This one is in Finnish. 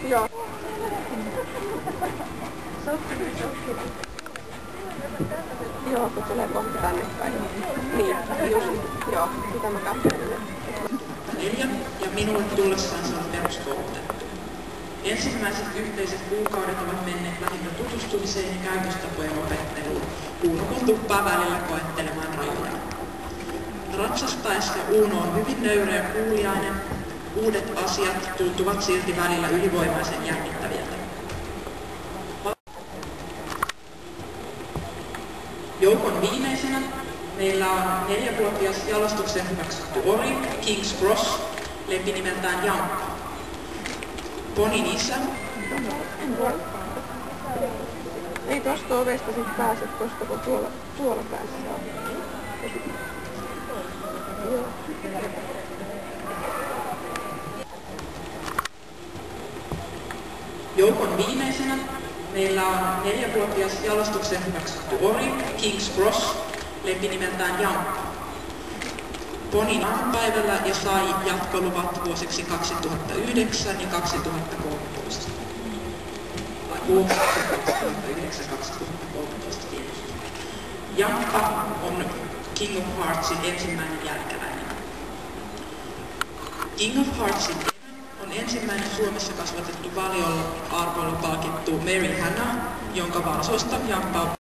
Joo. Joo, kun tulee kohta tänne päin. Niin, just. Joo, mitä mä katselen. 4 ja minulle tullessaan se on peruskoulutettu. Ensimmäiset yhteiset kuukaudet ovat menneet lähinnä tutustumiseen ja käytöstapojen opetteluun. Uuno kun tuppaa välillä koettelemaan rajoja. Ratsastaessa Uuno on hyvin nöyrä ja kuuliainen. Uudet asiat tuntuvat silti välillä ylivoimaisen jännittäviltä. Joukon viimeisenä meillä on 4-vuotias jalostuksen hyväksytty ori, King's Cross, lempinimeltään Jankka. Ponin isä. Ei tosta ovesta sit pääse tosta, kun tuolla päässä on. Joo. Joukon viimeisenä meillä on 4-vuotias jalostuksen hyväksytty ori, King's Cross, lempinimeltään Jankka. Ponin aamupäivällä ja sai jatkoluvat vuosiksi 2009 ja 2013. Vai vuosiksi 2009-2013 tietysti. Jankka on King of Heartsin ensimmäinen jälkeläinen. King of Heartsin on ensimmäinen Suomessa kasvatettu valiolla arvoilla palkittu Mary Hannah, jonka varsoista Jankka